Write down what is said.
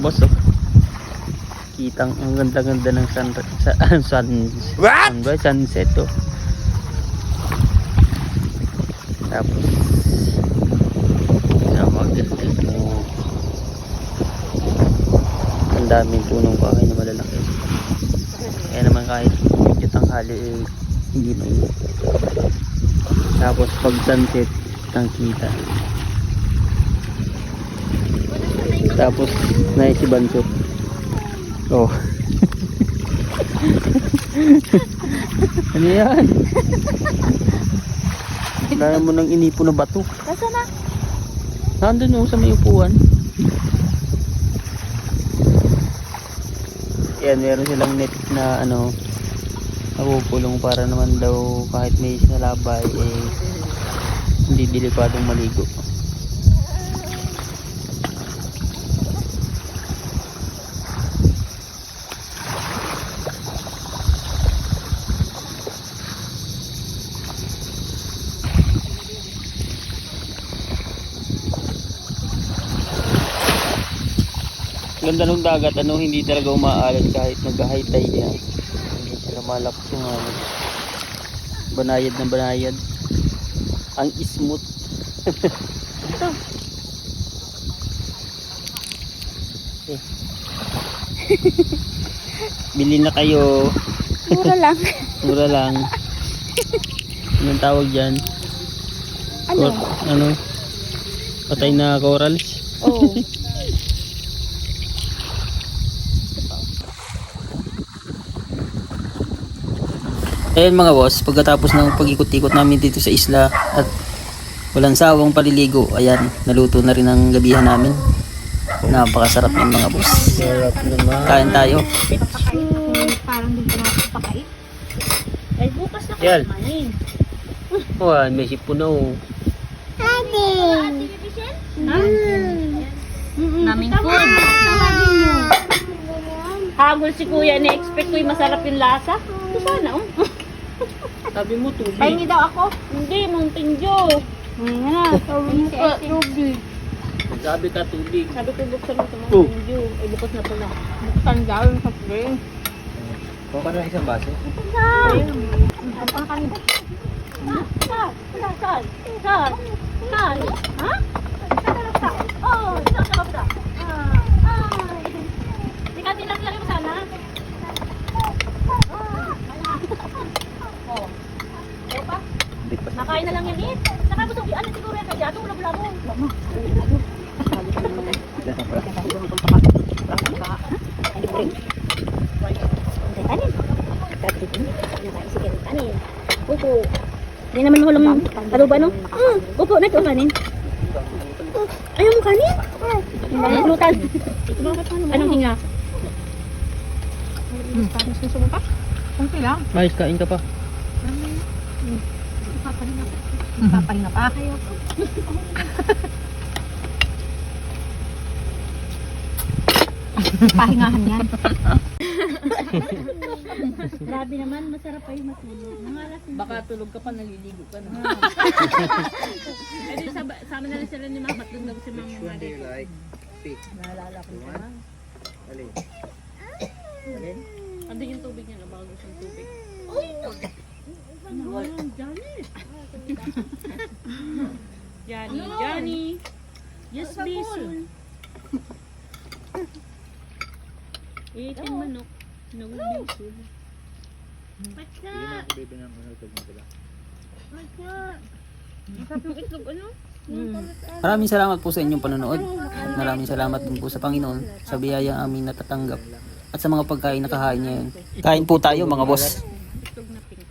Boss, oh. Kitang ang ganda-ganda ng sunset, oh. Tapos ang daming punong kahoy na malalaki. Kaya naman kahit medyo tanghali hindi mainit. Tapos pag sunset ang kita. Tapos si Banso. Oh. Ano yan? Kaya mo nang inipo na bato. Nasa na? Nandun sa may upuan. Yan, meron silang net na napupulong para naman daw kahit may salabay hindi delikadong maligo. Ganda ng dagat, hindi talaga umaalat kahit nag-high tide yan. Hindi sila malakas yung banayad na banayad. Ang smooth. Ito. Okay. Bili na kayo. Mura lang. Mura lang. Anong tawag dyan? Ano? Patay na corals? Oo. Ayan mga boss, pagkatapos ng pag-ikot-ikot namin dito sa isla at walang sawang paliligo, ayan, naluto na rin ang gabihan namin. Napakasarap ng mga boss. Sarap naman. Kain tayo. Parang din pa nakapakain. Ay, bukas na kayo kumain. Oh, may sipon na oh. Ate! Ha? Naming food. Hagol si kuya, na-expect ko yung masarap yung lasa. Ito sana oh. Sabi mo tubig. Ay, hindi daw ako. Hindi, Mountain Dew. Nga, sabi mo pa, tubig. Sabi ka tubig. Sabi ko buksan mo sa Mountain Dew. Ay, bukas na pala. Buksan daw yung soft drink. Kuha ka na isang baso. Buksan na! Ang kanina. Saan? Saan? Ha? Saan? Oh, saan ka ba? Hindi ka tinaglag mo sana. Oh. Ano pa? Nakain na lang yan eh. Saka mo sabihan na siguro yan. Kaya itong labo-labo. Tanin. Upo. Hindi naman mahulam aruba no? Upo na ito kanin. Ayaw mo kanin? Lutan. Anong hinga? Gusto mo pa? Kunti lang. Ayos, kain ka pa. Papahinga pa. Pahingahan yan. Grabe naman, masarap pa yung matulog. Baka tulog ka pa, naliligo ka na. Edi sama na lang sila ni Mama. Doon daw si Mama Mali. Naalala ko naman. Andi yung tubig niya, bago siyang tubig. Uy, no! Johnny. Yes, Bison. Itin manok. No, Bison. Pata! Masarap yung itlog, ano? Maraming salamat po sa inyong panonood. At maraming salamat din po sa Panginoon sa biyayang aming natatanggap. At sa mga pagkain na kahain ngayon. Kain po tayo mga boss. Itlog na pink.